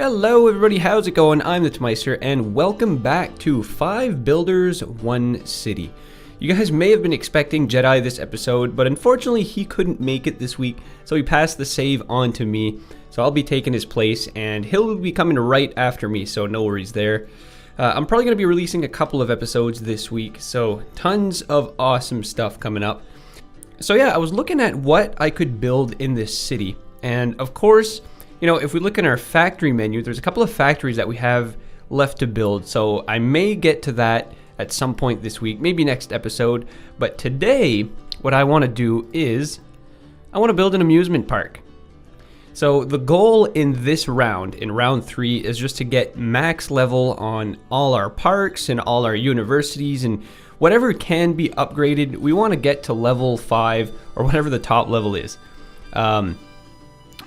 Hello everybody, how's it going? I'm the Tmeister and welcome back to 5 Builders, 1 City. You guys may have been expecting Jedi this episode, but unfortunately he couldn't make it this week, so he passed the save on to me. So I'll be taking his place and he'll be coming right after me, so no worries there. I'm probably going to be releasing a couple of episodes this week, so tons of awesome stuff coming up. So yeah, I was looking at what I could build in this city, and of course, you know, if we look in our factory menu, there's a couple of factories that we have left to build, so I may get to that at some point this week, maybe next episode. But today, what I want to do is, I want to build an amusement park. So the goal in this round, in round 3, is just to get max level on all our parks and all our universities and whatever can be upgraded. We want to get to level 5 or whatever the top level is.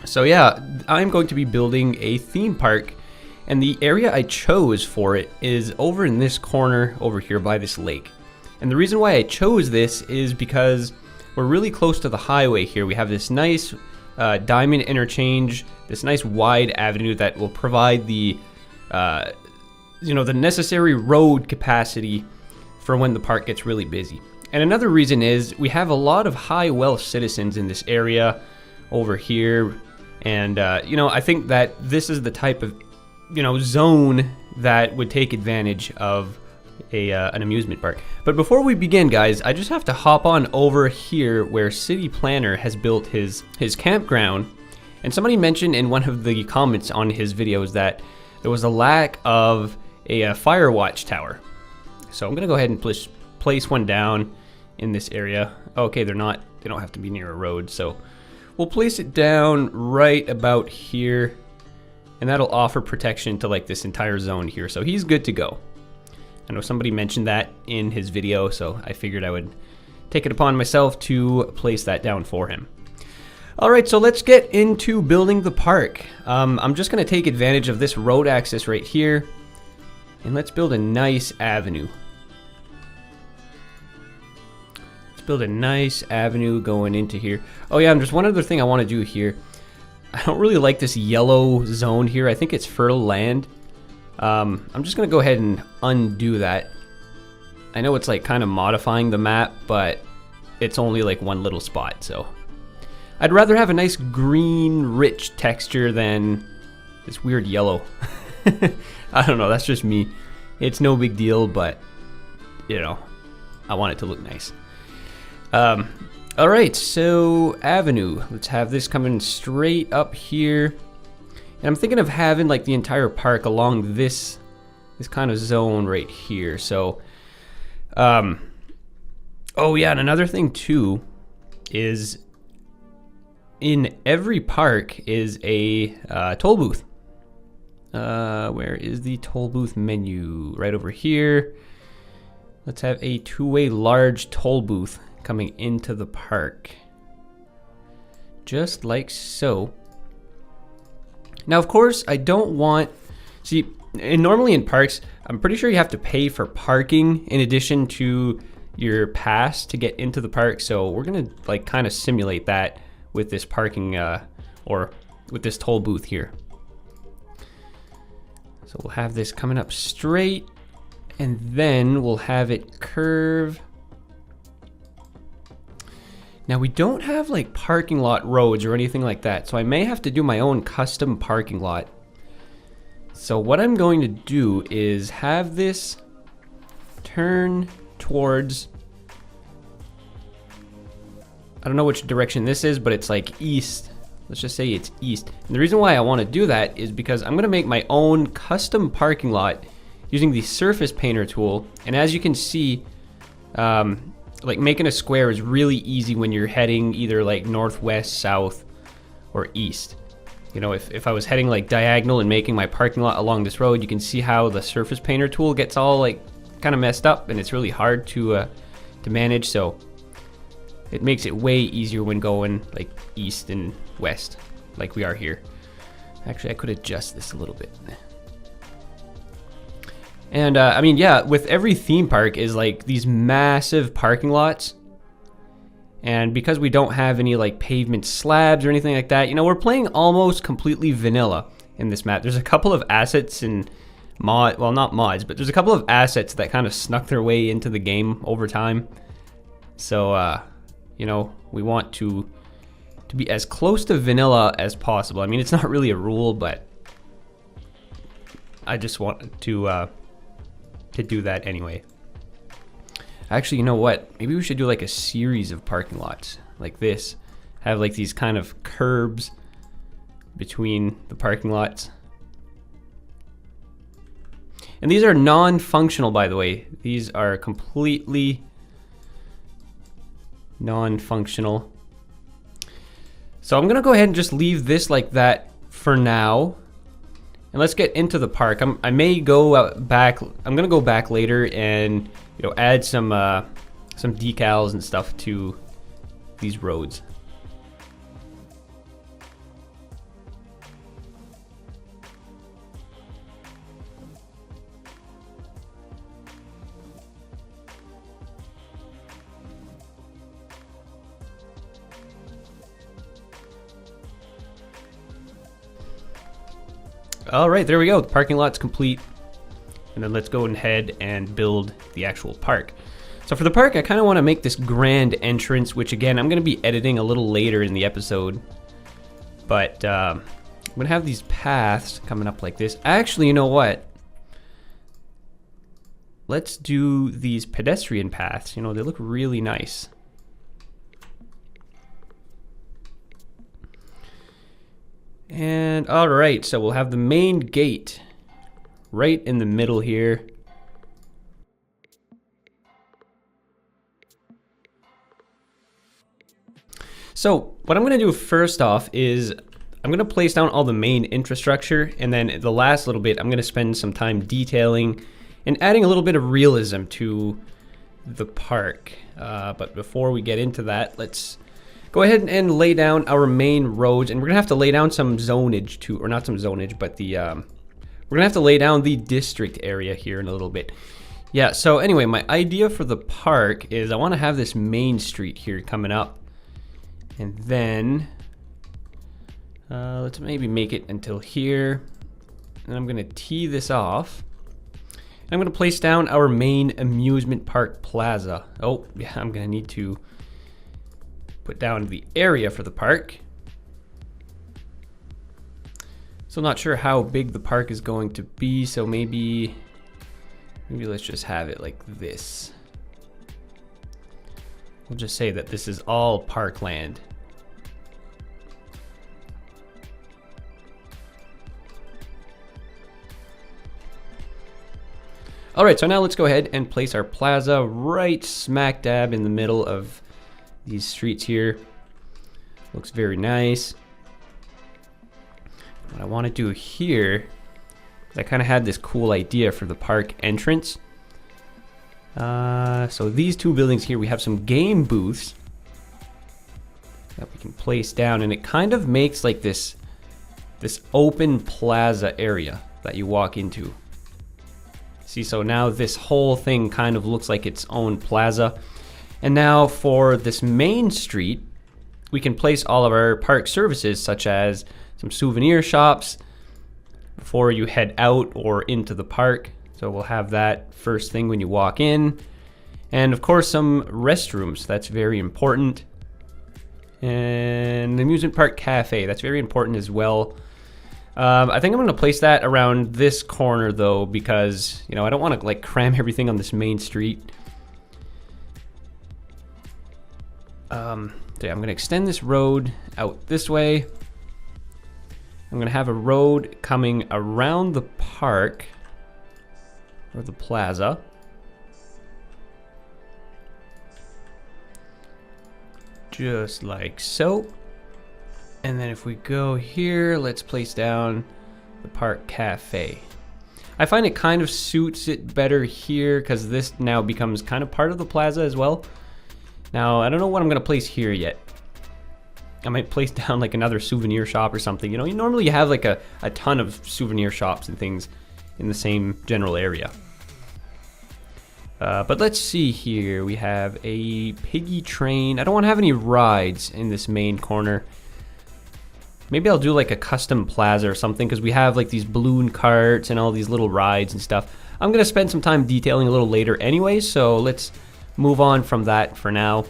So yeah, I'm going to be building a theme park, and the area I chose for it is over in this corner over here by this lake. And the reason why I chose this is because we're really close to the highway here. We have this nice diamond interchange, this nice wide avenue that will provide the the necessary road capacity for when the park gets really busy. And another reason is we have a lot of high wealth citizens in this area over here. And, I think that this is the type of, zone that would take advantage of an amusement park. But before we begin, guys, I just have to hop on over here where City Planner has built his campground. And somebody mentioned in one of the comments on his videos that there was a lack of a fire watch tower. So I'm going to go ahead and place one down in this area. Okay, they don't have to be near a road, so we'll place it down right about here, and that'll offer protection to like this entire zone here. So he's good to go. I know somebody mentioned that in his video, so I figured I would take it upon myself to place that down for him. All right, so let's get into building the park. I'm just going to take advantage of this road access right here, and let's build a nice avenue. Build a nice avenue going into here. Oh yeah, and there's one other thing I want to do here. I don't really like this yellow zone here. I think it's fertile land. I'm just gonna go ahead and undo that. I know it's like kind of modifying the map, but it's only like one little spot, so I'd rather have a nice green rich texture than this weird yellow. I don't know, that's just me. It's no big deal, but I want it to look nice. All right, so avenue. Let's have this coming straight up here. And I'm thinking of having like the entire park along this kind of zone right here. So, oh yeah, and another thing too is in every park is a toll booth. Where is the toll booth menu? Right over here. Let's have a two-way large toll booth coming into the park, just like so. Now, of course, I don't want, normally in parks, I'm pretty sure you have to pay for parking in addition to your pass to get into the park. So we're gonna like kind of simulate that with this parking or with this toll booth here. So we'll have this coming up straight, and then we'll have it curve. Now we don't have like parking lot roads or anything like that, so I may have to do my own custom parking lot. So what I'm going to do is have this turn towards, I don't know which direction this is, but it's like east. Let's just say it's east. And the reason why I want to do that is because I'm going to make my own custom parking lot using the surface painter tool. And as you can see, like making a square is really easy when you're heading either like northwest, south, or east. If I was heading like diagonal and making my parking lot along this road, you can see how the surface painter tool gets all like kind of messed up, and it's really hard to manage. So it makes it way easier when going like east and west, like we are here. Actually, I could adjust this a little bit. And I mean, yeah, with every theme park is like these massive parking lots. And because we don't have any like pavement slabs or anything like that, we're playing almost completely vanilla. in this map. There's a couple of assets and well, not mods, but there's a couple of assets that kind of snuck their way into the game over time. So, you know, we want to be as close to vanilla as possible. I mean, it's not really a rule, but I just want to do that anyway. Actually, you know what? Maybe we should do like a series of parking lots like this. Have like these kind of curbs between the parking lots. And these are non-functional, by the way. These are completely non-functional. So I'm gonna go ahead and just leave this like that for now. And let's get into the park. I may go back. I'm gonna go back later and, you know, add some decals and stuff to these roads. All right, there we go. The parking lot's complete. And then let's go ahead and build the actual park. So for the park, I kind of want to make this grand entrance, which again, I'm going to be editing a little later in the episode. But I'm going to have these paths coming up like this. Actually, you know what? Let's do these pedestrian paths. You know, they look really nice. And all right, so we'll have the main gate right in the middle here. So what I'm going to do first off is I'm going to place down all the main infrastructure, and then the last little bit I'm going to spend some time detailing and adding a little bit of realism to the park. But before we get into that, let's go ahead and lay down our main roads, and we're gonna have to lay down some zonage too, or not some zonage, but the we're gonna have to lay down the district area here in a little bit. Yeah, so anyway, my idea for the park is I want to have this main street here coming up, and then let's maybe make it until here, and I'm gonna tee this off. I'm gonna place down our main amusement park plaza. Oh yeah, I'm gonna need to put down the area for the park. So not sure how big the park is going to be, so maybe let's just have it like this. We'll just say that this is all parkland. All right, so now let's go ahead and place our plaza right smack dab in the middle of these streets here. Looks very nice. What I want to do here is I kind of had this cool idea for the park entrance. So these two buildings here, we have some game booths that we can place down, and it kind of makes like this open plaza area that you walk into. See, so now this whole thing kind of looks like its own plaza. And now for this main street, we can place all of our park services, such as some souvenir shops before you head out or into the park. So we'll have that first thing when you walk in. And of course, some restrooms. That's very important. And the amusement park cafe. That's very important as well. I think I'm going to place that around this corner though, because, you know, I don't want to like cram everything on this main street. So yeah, I'm going to extend this road out this way. I'm going to have a road coming around the park, or the plaza. Just like so. And then if we go here, let's place down the park cafe. I find it kind of suits it better here because this now becomes kind of part of the plaza as well. Now, I don't know what I'm going to place here yet. I might place down like another souvenir shop or something. You know, normally you have like a ton of souvenir shops and things in the same general area. But let's see here. We have a piggy train. I don't want to have any rides in this main corner. Maybe I'll do like a custom plaza or something, because we have like these balloon carts and all these little rides and stuff. I'm going to spend some time detailing a little later anyway, so let's move on from that for now.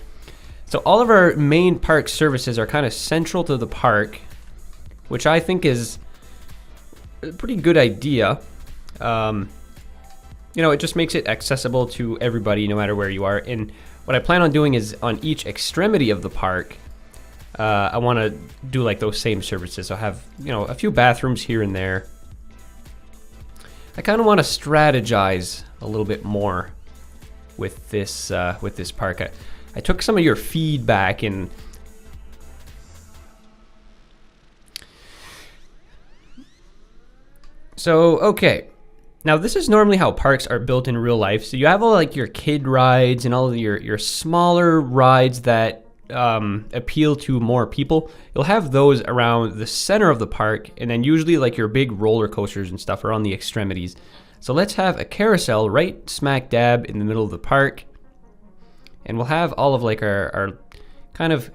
So all of our main park services are kind of central to the park, which I think is a pretty good idea. You know, it just makes it accessible to everybody no matter where you are. And what I plan on doing is on each extremity of the park, I want to do like those same services. I'll have, you know, a few bathrooms here and there. I kind of want to strategize a little bit more with this park. I took some of your feedback and so okay. Now this is normally how parks are built in real life. So you have all like your kid rides and all of your smaller rides that appeal to more people. You'll have those around the center of the park, and then usually like your big roller coasters and stuff are on the extremities. So let's have a carousel right smack dab in the middle of the park, and we'll have all of like our kind of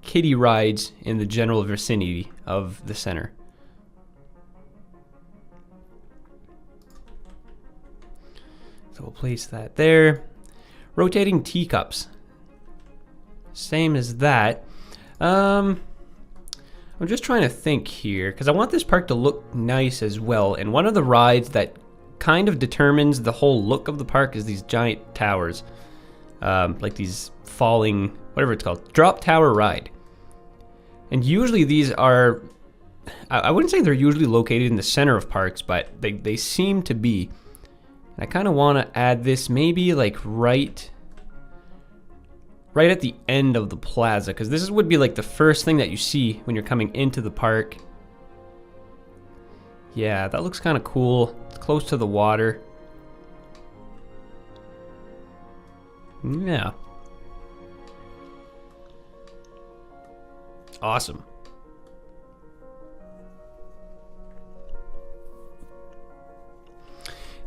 kiddie rides in the general vicinity of the center. So we'll place that there. Rotating teacups. Same as that. I'm just trying to think here, because I want this park to look nice as well. And one of the rides that kind of determines the whole look of the park is these giant towers. Like these falling, whatever it's called, drop tower ride. And usually these are, I wouldn't say they're usually located in the center of parks, but they seem to be. And I kind of want to add this maybe like right at the end of the plaza, because this would be like the first thing that you see when you're coming into the park. Yeah, that looks kind of cool. It's close to the water. Yeah. Awesome.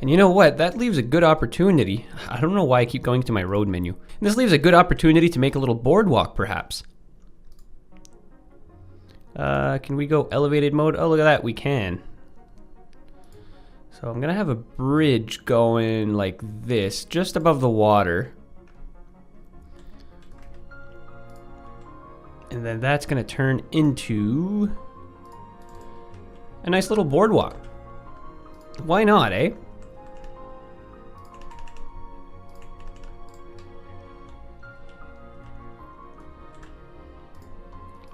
And you know what? That leaves a good opportunity. I don't know why I keep going to my road menu. And this leaves a good opportunity to make a little boardwalk, perhaps. Can we go elevated mode? Oh, look at that. We can. So I'm going to have a bridge going like this, just above the water. And then that's going to turn into a nice little boardwalk. Why not, eh?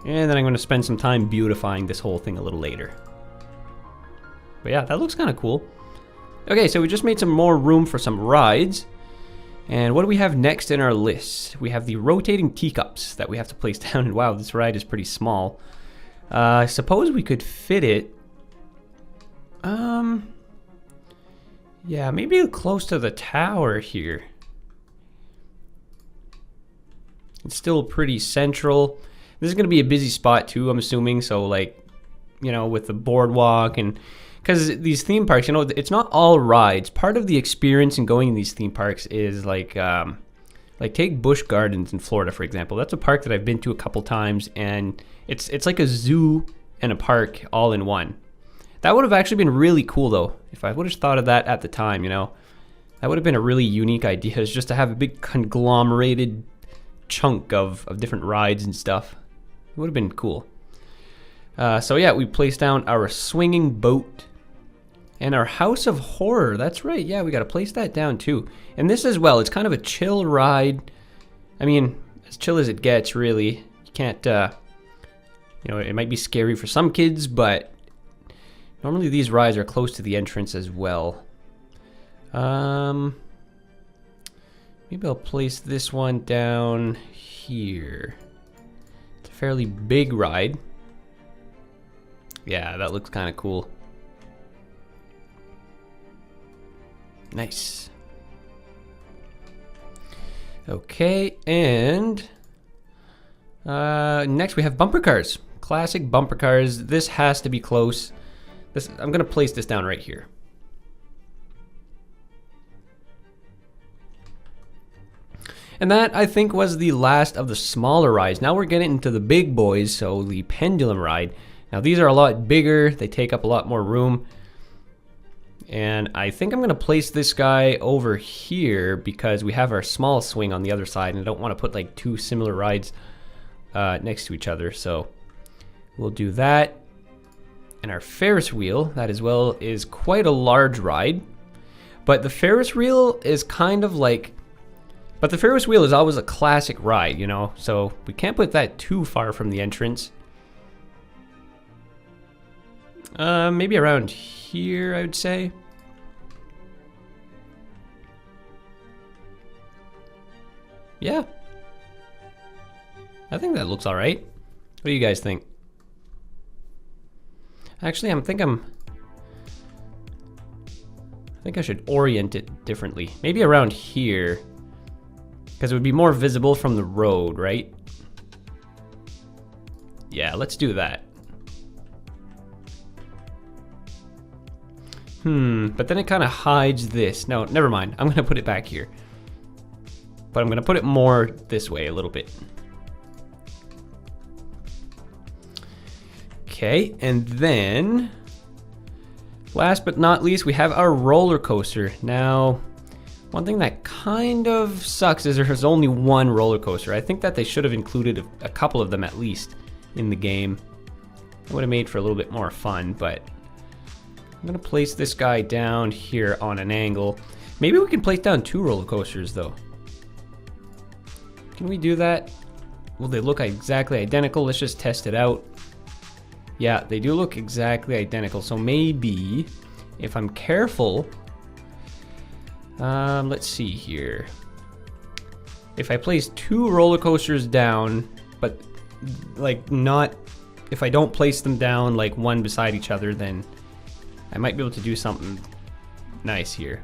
And then I'm going to spend some time beautifying this whole thing a little later. But yeah, that looks kind of cool. Okay, so we just made some more room for some rides. And what do we have next in our list? We have the rotating teacups that we have to place down. And wow, this ride is pretty small. I suppose we could fit it. Yeah, maybe close to the tower here. It's still pretty central. This is going to be a busy spot too, I'm assuming. So like, you know, with the boardwalk and because these theme parks, you know, it's not all rides. Part of the experience in going in these theme parks is like take Busch Gardens in Florida, for example. That's a park that I've been to a couple times, and it's like a zoo and a park all in one. That would have actually been really cool though, if I would have thought of that at the time, you know. That would have been a really unique idea, is just to have a big conglomerated chunk of different rides and stuff. It would have been cool. So yeah, we placed down our swinging boat and our House of Horror. That's right. Yeah, we got to place that down too. And this as well, it's kind of a chill ride. I mean, as chill as it gets, really. You can't, you know, it might be scary for some kids, but normally these rides are close to the entrance as well. Maybe I'll place this one down here. It's a fairly big ride. Yeah, that looks kind of cool. Nice. Okay, and next we have bumper cars. Classic bumper cars. This has to be close. I'm gonna place this down right here. And that, I think, was the last of the smaller rides. Now we're getting into the big boys, so the pendulum ride. Now these are a lot bigger, they take up a lot more room. And I think I'm gonna place this guy over here because we have our small swing on the other side and I don't wanna put like two similar rides next to each other. So we'll do that. And our Ferris wheel, that as well, is quite a large ride. But the Ferris wheel is kind of like, but the Ferris wheel is always a classic ride, you know? So we can't put that too far from the entrance. Maybe around here, I would say. Yeah. I think that looks all right. What do you guys think? Actually, I think I should orient it differently. Maybe around here, because it would be more visible from the road, right? Yeah, let's do that. But then it kind of hides this. No, never mind. I'm gonna put it back here. But I'm gonna put it more this way a little bit. Okay, and then last but not least, we have our roller coaster. Now, one thing that kind of sucks is there's only one roller coaster. I think that they should have included a couple of them at least in the game. It would have made for a little bit more fun, but I'm gonna place this guy down here on an angle. Maybe we can place down two roller coasters though. Can we do that? Will they look exactly identical? Let's just test it out. Yeah, they do look exactly identical. So maybe if I'm careful, let's see here. If I place two roller coasters down, but like not, if I don't place them down like one beside each other, then I might be able to do something nice here.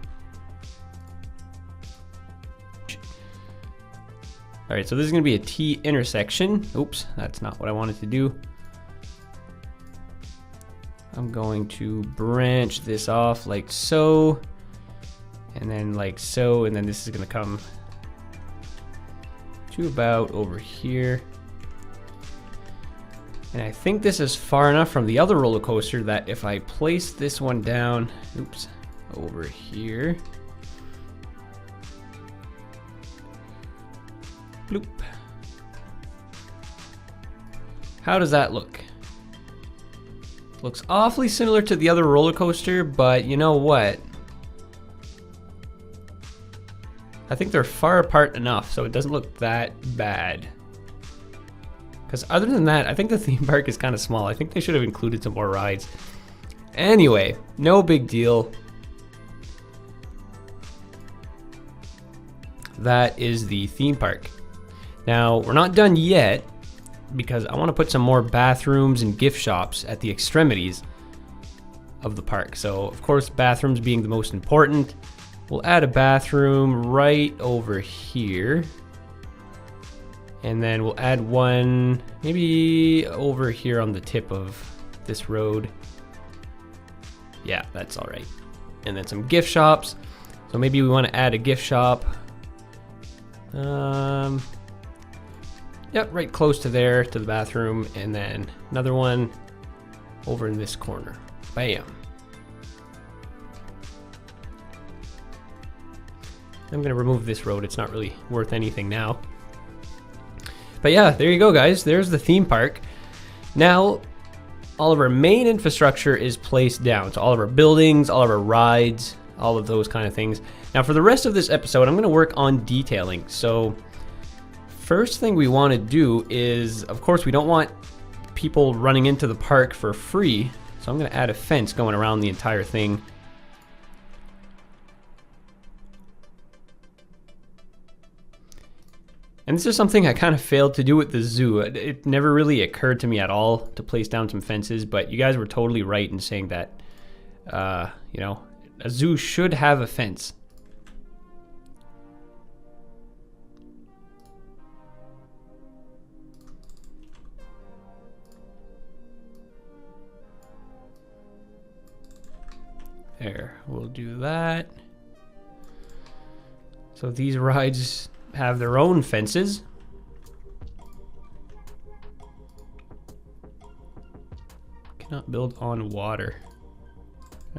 All right, so this is gonna be a T intersection. Oops, that's not what I wanted to do. I'm going to branch this off like so, and then like so, and then this is gonna come to about over here. And I think this is far enough from the other roller coaster that if I place this one down, oops, over here. Bloop. How does that look? Looks awfully similar to the other roller coaster, but you know what? I think they're far apart enough so it doesn't look that bad. Because other than that, I think the theme park is kind of small. I think they should have included some more rides. Anyway, no big deal. That is the theme park. Now, we're not done yet because I want to put some more bathrooms and gift shops at the extremities of the park. So, of course, bathrooms being the most important. We'll add a bathroom right over here. And then we'll add one maybe over here on the tip of this road. Yeah, that's all right. And then some gift shops. So maybe we want to add a gift shop. Yep, right close to there, to the bathroom. And then another one over in this corner. Bam. I'm gonna remove this road. It's not really worth anything now. But yeah, there you go, guys. There's the theme park. Now, all of our main infrastructure is placed down. So all of our buildings, all of our rides, all of those kind of things. Now, for the rest of this episode, I'm going to work on detailing. So first thing we want to do is, of course, we don't want people running into the park for free. So I'm going to add a fence going around the entire thing. And this is something I kind of failed to do with the zoo. It never really occurred to me at all to place down some fences, but you guys were totally right in saying that, you know, a zoo should have a fence. There, we'll do that. So these rides have their own fences. Not build on water.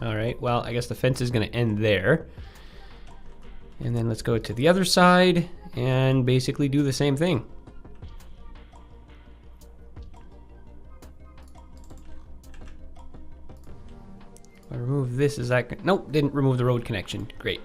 All right, well, I guess the fence is gonna end there. And then let's go to the other side and basically do the same thing. I remove this, is that, nope, didn't remove the road connection, great.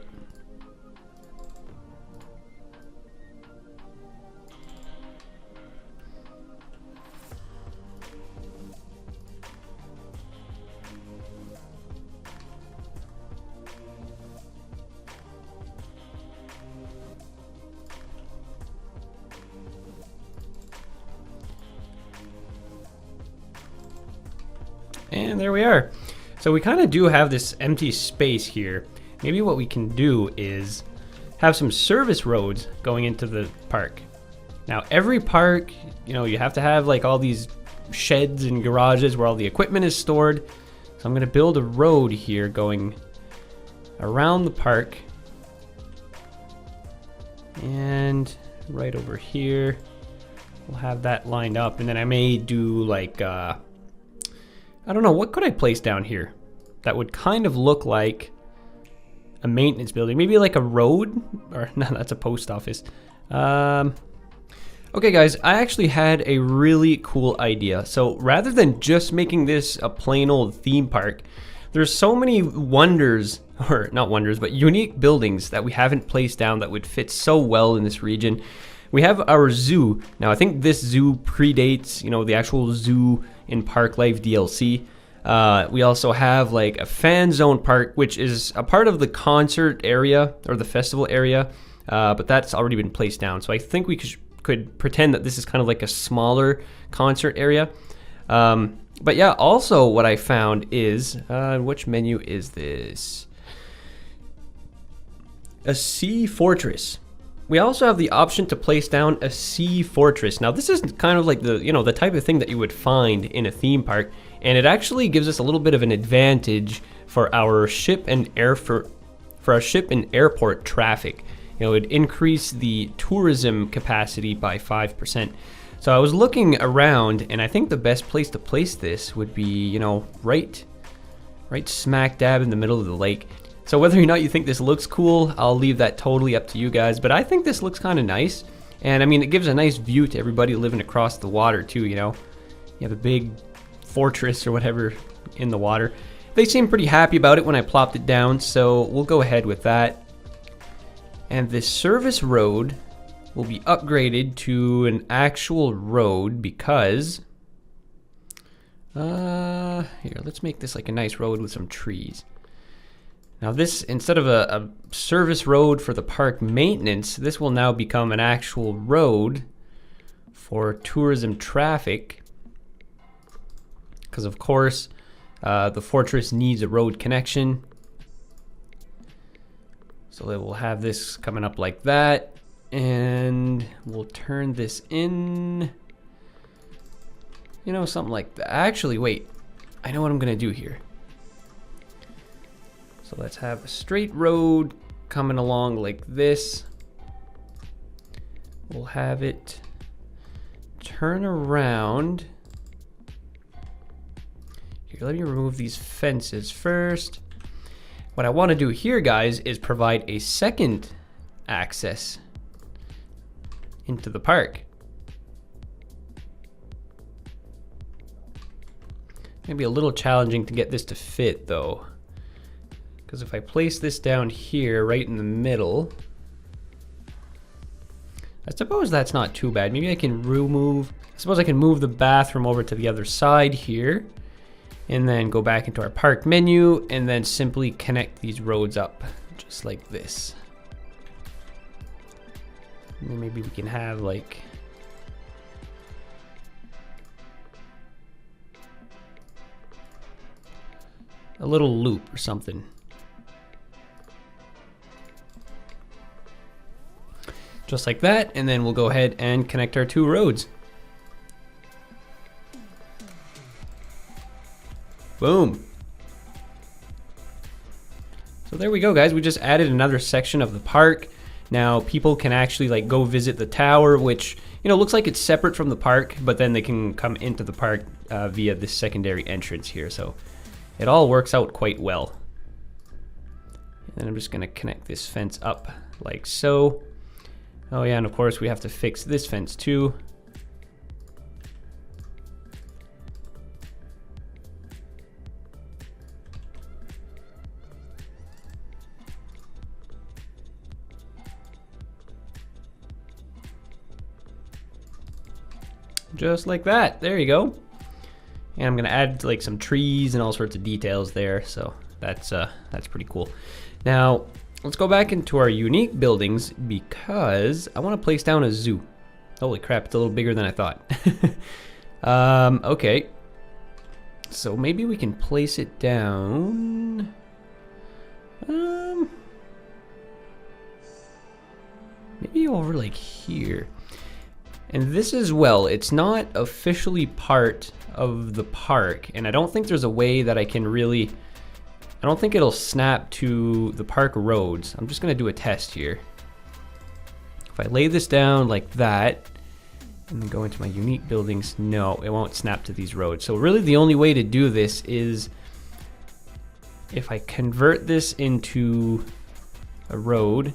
And there we are. So we kind of do have this empty space here. Maybe what we can do is have some service roads going into the park. Now every park, you know, you have to have like all these sheds and garages where all the equipment is stored. So I'm gonna build a road here going around the park. And right over here, we'll have that lined up. And then I may do like, I don't know, what could I place down here that would kind of look like a maintenance building? Maybe like a road, or no, that's a post office. Okay guys, I actually had a really cool idea. So rather than just making this a plain old theme park, there's so many wonders, or not wonders, but unique buildings that we haven't placed down that would fit so well in this region. We have our zoo. Now I think this zoo predates, you know, the actual zoo in Park Life DLC. We also have like a fan zone park, which is a part of the concert area or the festival area, but that's already been placed down. So I think we could pretend that this is kind of like a smaller concert area. But yeah, also what I found is, which menu is this? A sea fortress. We also have the option to place down a sea fortress. Now this is kind of like the, you know, the type of thing that you would find in a theme park, and it actually gives us a little bit of an advantage for our ship and airport traffic. You know, it'd increase the tourism capacity by 5%. So I was looking around, and I think the best place to place this would be, you know, right smack dab in the middle of the lake. So whether or not you think this looks cool, I'll leave that totally up to you guys, but I think this looks kind of nice. And I mean, it gives a nice view to everybody living across the water too, you know. You have a big fortress or whatever in the water. They seem pretty happy about it when I plopped it down, so we'll go ahead with that. And this service road will be upgraded to an actual road because, here, let's make this like a nice road with some trees. Now this, instead of a service road for the park maintenance, this will now become an actual road for tourism traffic. Because of course, the fortress needs a road connection. So it will have this coming up like that. And we'll turn this in, you know, something like that. Actually, wait, I know what I'm gonna do here. So let's have a straight road coming along like this. We'll have it turn around. Here, let me remove these fences first. What I want to do here, guys, is provide a second access into the park. Maybe a little challenging to get this to fit though. Because if I place this down here, right in the middle, I suppose that's not too bad. Maybe I can remove, I suppose I can move the bathroom over to the other side here, and then go back into our park menu, and then simply connect these roads up, just like this. And then maybe we can have like, a little loop or something. Just like that, and then we'll go ahead and connect our two roads. Boom. So there we go, guys. We just added another section of the park. Now people can actually like go visit the tower, which, you you know, it looks like it's separate from the park, but then they can come into the park via this secondary entrance here. So it all works out quite well. And then I'm just gonna connect this fence up like so. Oh yeah, and of course we have to fix this fence too. Just like that. There you go. And I'm gonna add like some trees and all sorts of details there. So that's pretty cool. Now let's go back into our unique buildings because I want to place down a zoo. Holy crap! It's a little bigger than I thought. Okay. So maybe we can place it down. Maybe over like here. And this as well, it's not officially part of the park, and I don't think there's a way that I can really, I don't think it'll snap to the park roads. I'm just gonna do a test here. If I lay this down like that, and then go into my unique buildings, no, it won't snap to these roads. So really the only way to do this is if I convert this into a road,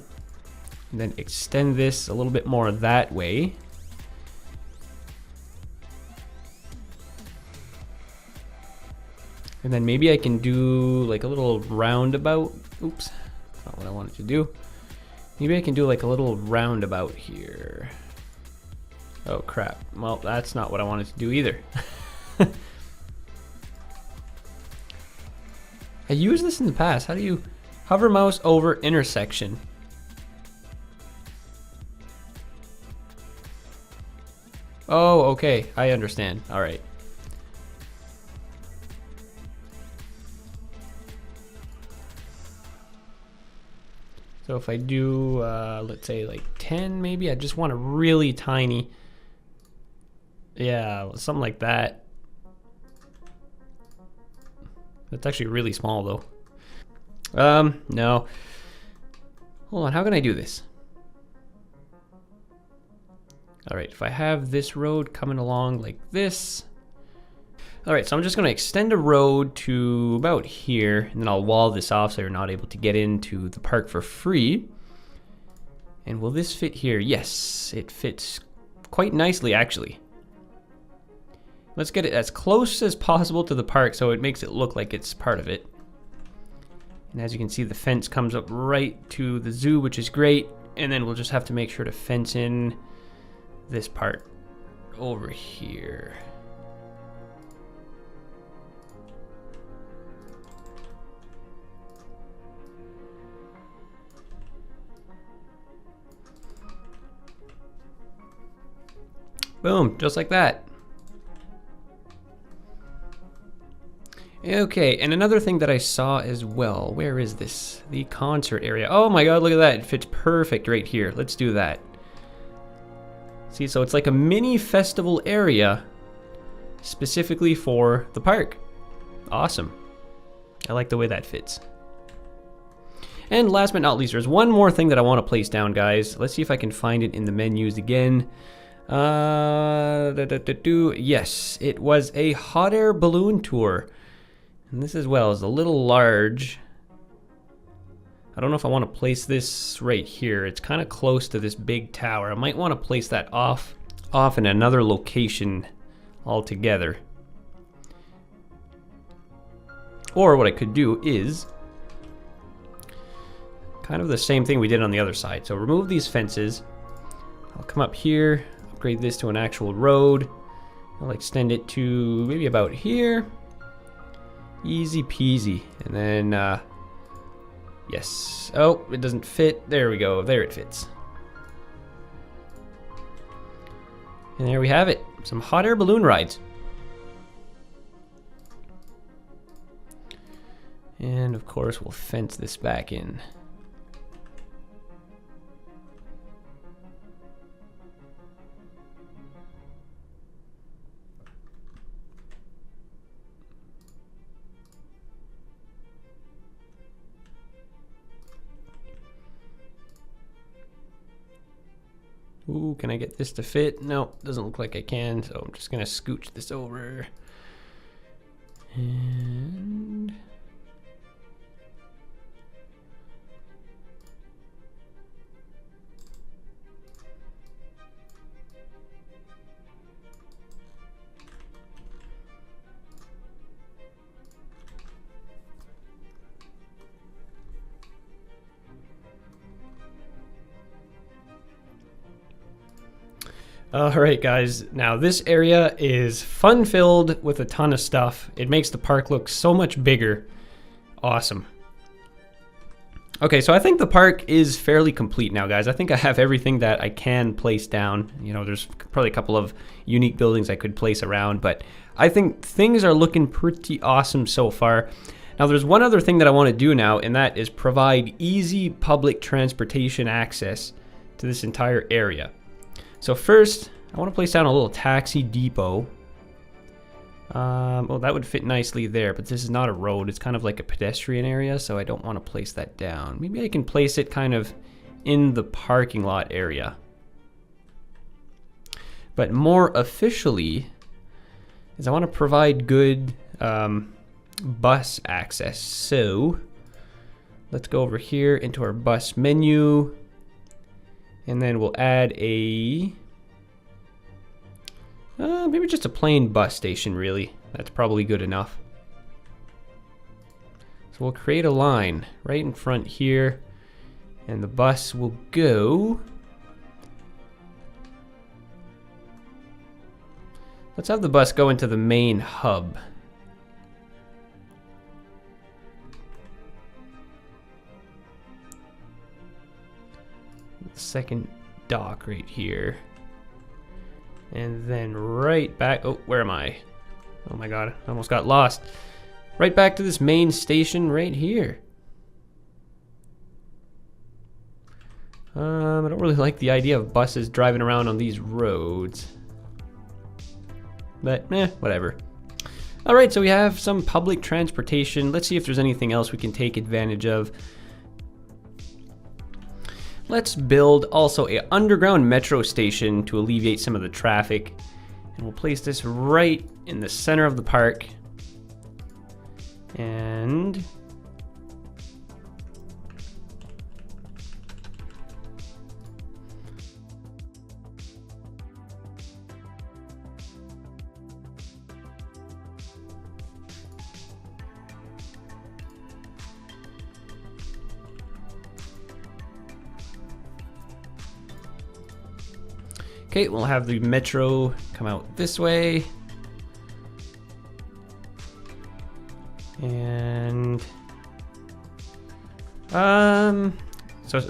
and then extend this a little bit more that way. And then maybe I can do like a little roundabout. Oops, that's not what I wanted to do. Maybe I can do like a little roundabout here. Oh crap, well that's not what I wanted to do either. I used this in the past. How do you hover mouse over intersection? Oh, okay, I understand, all right. So if I do, let's say like 10 maybe, I just want a really tiny, yeah, something like that. That's actually really small though. No. Hold on, how can I do this? All right, if I have this road coming along like this. All right, so I'm just gonna extend a road to about here, and then I'll wall this off so you're not able to get into the park for free. And will this fit here? Yes, it fits quite nicely actually. Let's get it as close as possible to the park so it makes it look like it's part of it. And as you can see, the fence comes up right to the zoo, which is great. And then we'll just have to make sure to fence in this part over here. Boom, just like that. Okay, and another thing that I saw as well, where is this? The concert area. Oh my god, look at that, it fits perfect right here. Let's do that. See, so it's like a mini festival area specifically for the park. Awesome. I like the way that fits. And last but not least, there's one more thing that I want to place down, guys. Let's see if I can find it in the menus again. Yes, it was a hot air balloon tour. And this as well is a little large. I don't know if I want to place this right here. It's kind of close to this big tower. I might want to place that off in another location altogether. Or what I could do is kind of the same thing we did on the other side. So remove these fences. I'll come up here, upgrade this to an actual road. I'll extend it to maybe about here. Easy peasy. And then, yes. Oh, it doesn't fit. There we go. There it fits. And there we have it. Some hot air balloon rides. And of course, we'll fence this back in. Ooh, can I get this to fit? No, doesn't look like I can, so I'm just gonna scooch this over. And all right, guys, now this area is fun-filled with a ton of stuff. It makes the park look so much bigger. Awesome. Okay, so I think the park is fairly complete now, guys. I think I have everything that I can place down. You know, there's probably a couple of unique buildings I could place around, but I think things are looking pretty awesome so far. Now, there's one other thing that I want to do now, and that is provide easy public transportation access to this entire area. So first, I want to place down a little taxi depot. Well, that would fit nicely there, but this is not a road. It's kind of like a pedestrian area, so I don't want to place that down. Maybe I can place it kind of in the parking lot area. But more officially, is I want to provide good bus access. So let's go over here into our bus menu. And then we'll add a, maybe just a plain bus station, really. That's probably good enough. So we'll create a line right in front here, and the bus will go. Let's have the bus go into the main hub. Second dock right here, and then right back. Oh, where am I? Oh my god, I almost got lost. Right back to this main station right here. I don't really like the idea of buses driving around on these roads, but whatever. All right, so we have some public transportation. Let's see if there's anything else we can take advantage of. Let's build also an underground metro station to alleviate some of the traffic. And we'll place this right in the center of the park. And okay, we'll have the metro come out this way. And so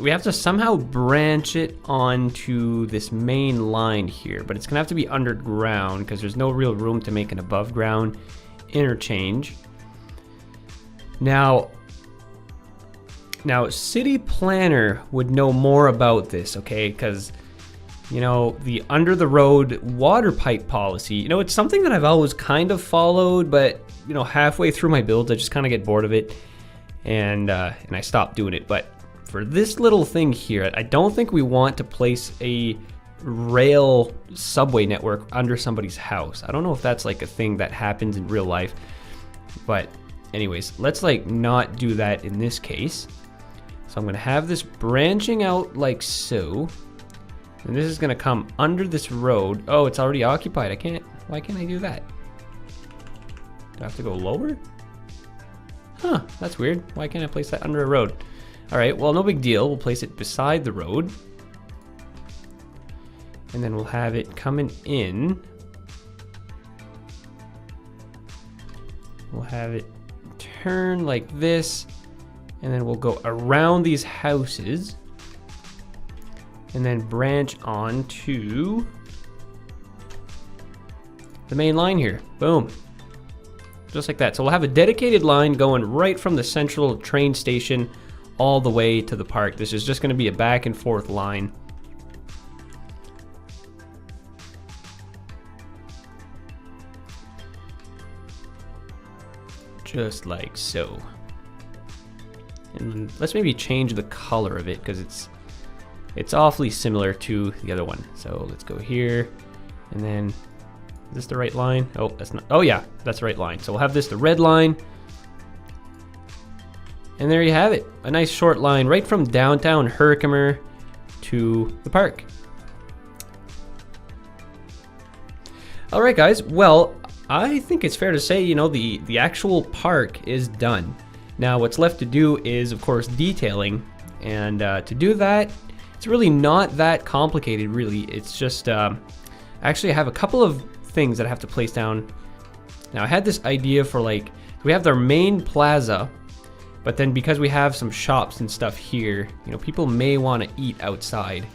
we have to somehow branch it onto this main line here, but it's gonna have to be underground because there's no real room to make an above ground interchange. Now city planner would know more about this, okay? Because you know, the under the road water pipe policy, you know, it's something that I've always kind of followed, but you know, halfway through my builds, I just kind of get bored of it, and I stop doing it. But for this little thing here, I don't think we want to place a rail subway network under somebody's house. I don't know if that's like a thing that happens in real life, but anyways, let's like not do that in this case. So I'm gonna have this branching out like so. And this is gonna come under this road. Oh, it's already occupied. I can't, why can't I do that? Do I have to go lower? Huh, that's weird. Why can't I place that under a road? All right, well, no big deal. We'll place it beside the road. And then we'll have it coming in. We'll have it turn like this. And then we'll go around these houses. And then branch on to the main line here. Boom. Just like that. So we'll have a dedicated line going right from the central train station all the way to the park. This is just going to be a back and forth line. Just like so. And let's maybe change the color of it because it's it's awfully similar to the other one. So let's go here, and then is this the right line? Oh, that's not. Oh yeah, that's the right line. So we'll have this the red line. And there you have it, a nice short line right from downtown Herkimer to the park. All right, guys. Well, I think it's fair to say, you know, the actual park is done. Now, what's left to do is, of course, detailing. And to do that, it's really not that complicated, really. It's just, actually, I have a couple of things that I have to place down. Now, I had this idea for, like, we have their main plaza, but then because we have some shops and stuff here, you know, people may want to eat outside.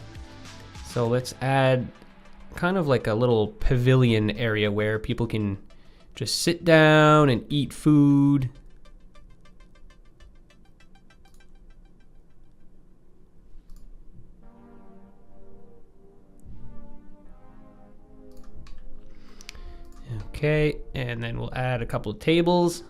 So let's add kind of like a little pavilion area where people can just sit down and eat food. Okay, and then we'll add a couple of tables.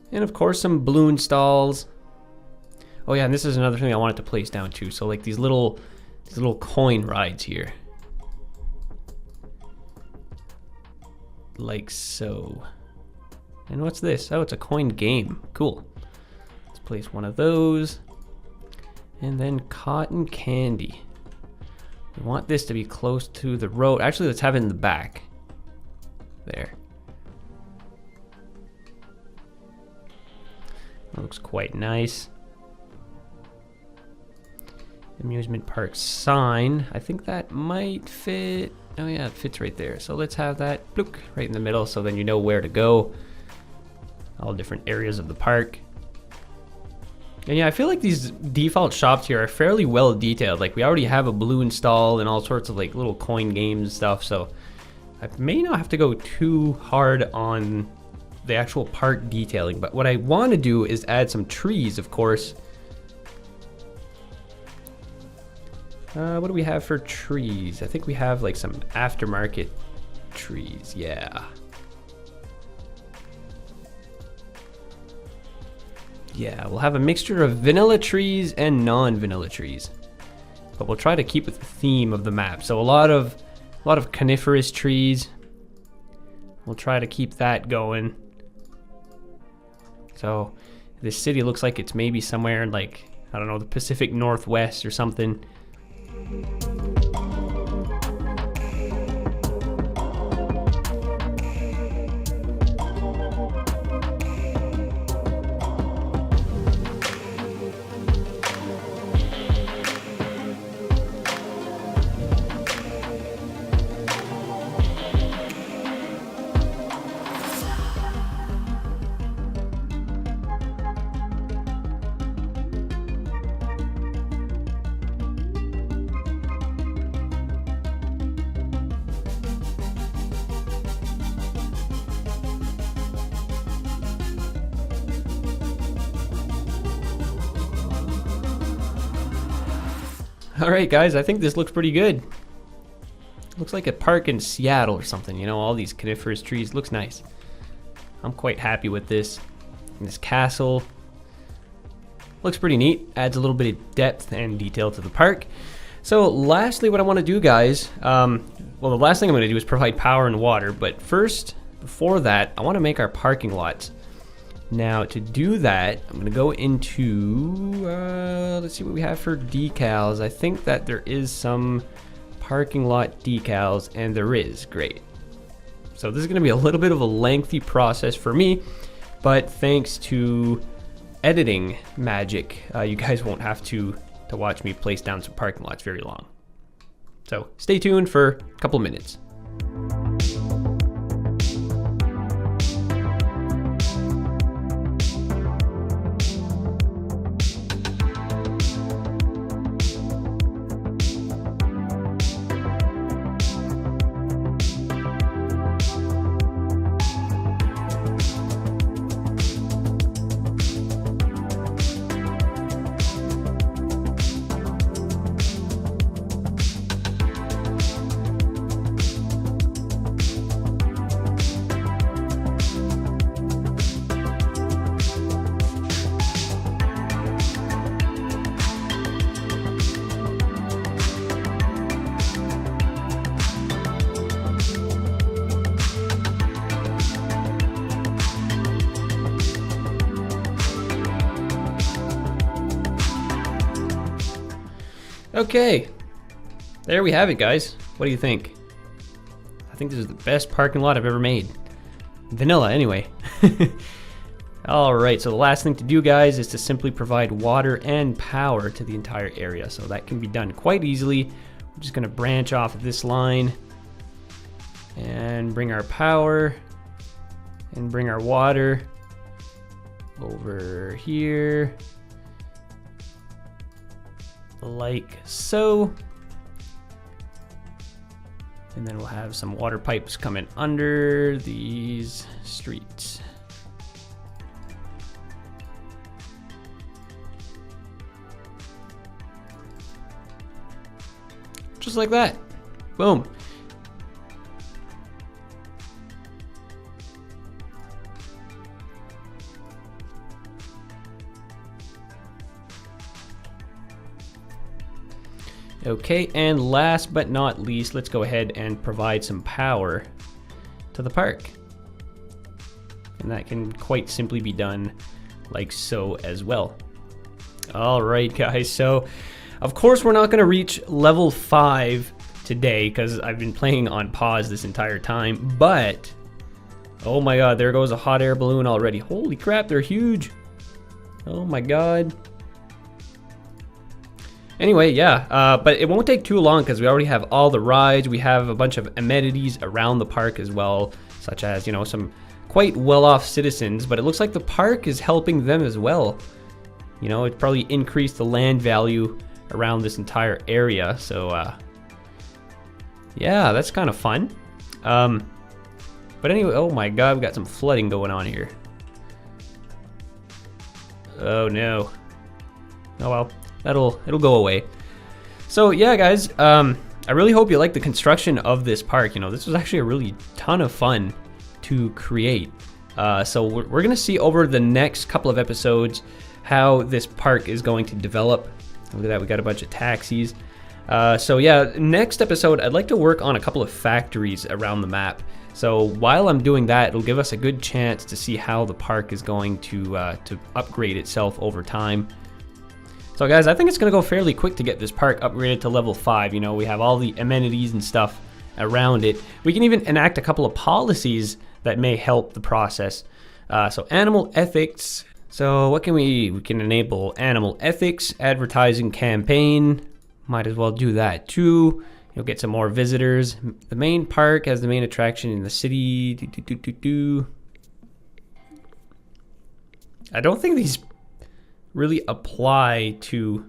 And of course some balloon stalls. Oh yeah, and this is another thing I wanted to place down too. So like these little coin rides here. Like so. And what's this? Oh, it's a coin game. Cool. Let's place one of those. And then cotton candy. We want this to be close to the road. Actually, let's have it in the back. There. That looks quite nice. Amusement park sign. I think that might fit. Oh yeah, it fits right there. So let's have that bloop, right in the middle, so then you know where to go. All different areas of the park. And yeah, I feel like these default shops here are fairly well detailed. Like we already have a balloon stall and all sorts of like little coin games and stuff. So I may not have to go too hard on the actual park detailing, but what I want to do is add some trees, of course. What do we have for trees? I think we have like some aftermarket trees. Yeah. Yeah, we'll have a mixture of vanilla trees and non-vanilla trees, but we'll try to keep with the theme of the map. So a lot of coniferous trees. We'll try to keep that going. So this city looks like it's maybe somewhere in like, I don't know, the Pacific Northwest or something. All right, guys, I think this looks pretty good. Looks like a park in Seattle or something, you know, all these coniferous trees. Looks nice. I'm quite happy with this. And this castle looks pretty neat. Adds a little bit of depth and detail to the park. So lastly, what I want to do, guys, well, the last thing I'm going to do is provide power and water. But first, before that, I want to make our parking lots. Now, to do that, I'm going to go into, let's see what we have for decals. I think that there is some parking lot decals, and there is. Great. So this is going to be a little bit of a lengthy process for me, but thanks to editing magic, you guys won't have to watch me place down some parking lots very long. So stay tuned for a couple minutes. Okay, there we have it, guys. What do you think? I think this is the best parking lot I've ever made. Vanilla, anyway. Alright, so the last thing to do, guys, is to simply provide water and power to the entire area. So that can be done quite easily. I'm just going to branch off of this line and bring our power and bring our water over here, like so. And then we'll have some water pipes coming under these streets. Just like that. Boom. Okay, and last but not least, let's go ahead and provide some power to the park. And that can quite simply be done like so as well. All right, guys, so of course we're not going to reach level 5 today because I've been playing on pause this entire time, but oh my god, there goes a hot air balloon already. Holy crap, they're huge. Oh my god. Anyway, yeah, but it won't take too long because we already have all the rides. We have a bunch of amenities around the park as well, such as, you know, some quite well-off citizens, but it looks like the park is helping them as well. You know, it probably increased the land value around this entire area, so yeah, that's kind of fun. But anyway, oh my god, we got some flooding going on here. Oh no. Oh well, it'll go away. So yeah, guys, I really hope you like the construction of this park. You know, this was actually a really ton of fun to create. So we're gonna see over the next couple of episodes how this park is going to develop. Look at that, we got a bunch of taxis. So yeah, next episode, I'd like to work on a couple of factories around the map. So while I'm doing that, it'll give us a good chance to see how the park is going to upgrade itself over time. So guys, I think it's gonna go fairly quick to get this park upgraded to level 5. You know, we have all the amenities and stuff around it. We can even enact a couple of policies that may help the process. So animal ethics. So what can we can enable animal ethics, advertising campaign. Might as well do that too. You'll get some more visitors. The main park as the main attraction in the city. I don't think these really apply to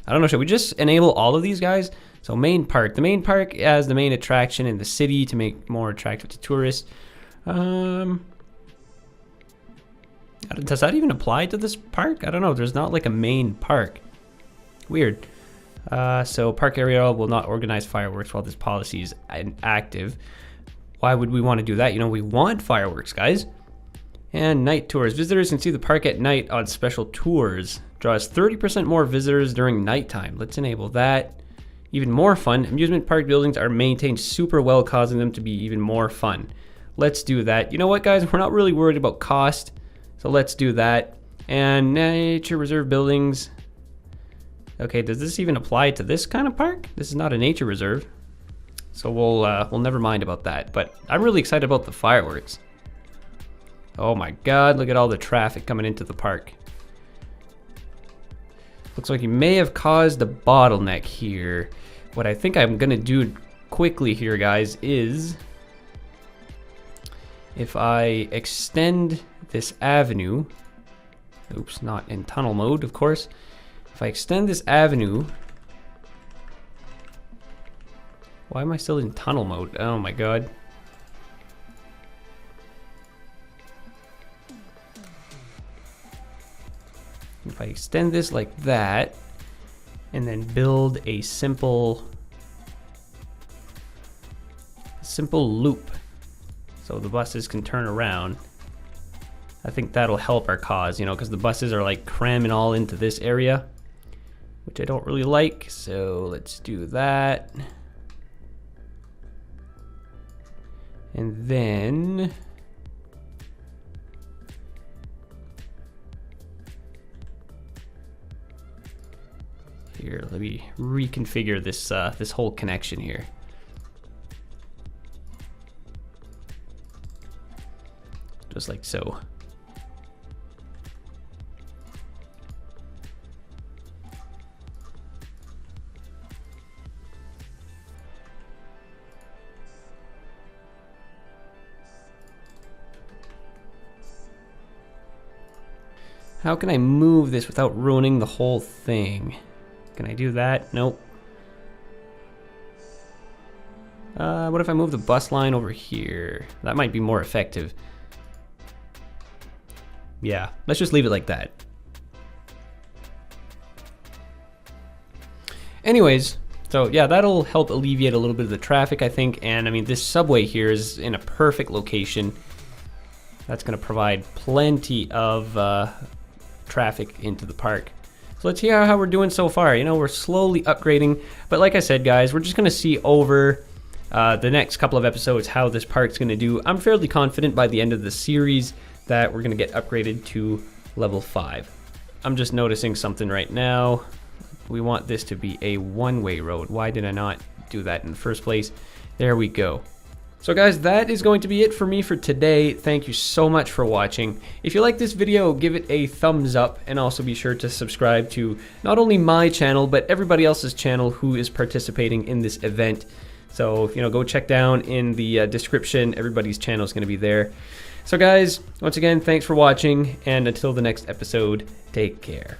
I don't know, should we just enable all of these guys? So main park, the main park as the main attraction in the city to make more attractive to tourists. Does that even apply to this park? I don't know, there's not like a main park. Weird. So park area will not organize fireworks while this policy is active. Why would we want to do that? You know, we want fireworks, guys. And night tours. Visitors can see the park at night on special tours. Draws 30% more visitors during nighttime. Let's enable that. Even more fun. Amusement park buildings are maintained super well, causing them to be even more fun. Let's do that. You know what, guys? We're not really worried about cost, so let's do that. And nature reserve buildings. Okay, does this even apply to this kind of park? This is not a nature reserve, so we'll never mind about that. But I'm really excited about the fireworks. Oh my god, look at all the traffic coming into the park. Looks like you may have caused a bottleneck here. What I think I'm gonna do quickly here, guys, is if I extend this avenue, oops, not in tunnel mode, of course. If I extend this avenue, why am I still in tunnel mode? Oh my god. If I extend this like that, and then build a simple loop so the buses can turn around, I think that'll help our cause, you know, because the buses are like cramming all into this area, which I don't really like. So let's do that. And then Here, let me reconfigure this this whole connection here. Just like so. How can I move this without ruining the whole thing? Can I do that? Nope. What if I move the bus line over here? That might be more effective. Yeah, let's just leave it like that. Anyways, so yeah, that'll help alleviate a little bit of the traffic, I think. And I mean, this subway here is in a perfect location. That's going to provide plenty of traffic into the park. So let's hear how we're doing so far. You know, we're slowly upgrading, but like I said, guys, we're just going to see over the next couple of episodes how this park's going to do. I'm fairly confident by the end of the series that we're going to get upgraded to level 5. I'm just noticing something right now. We want this to be a one-way road. Why did I not do that in the first place? There we go. So guys, that is going to be it for me for today. Thank you so much for watching. If you like this video, give it a thumbs up, and also be sure to subscribe to not only my channel, but everybody else's channel who is participating in this event. So, you know, go check down in the description. Everybody's channel is going to be there. So guys, once again, thanks for watching, and until the next episode, take care.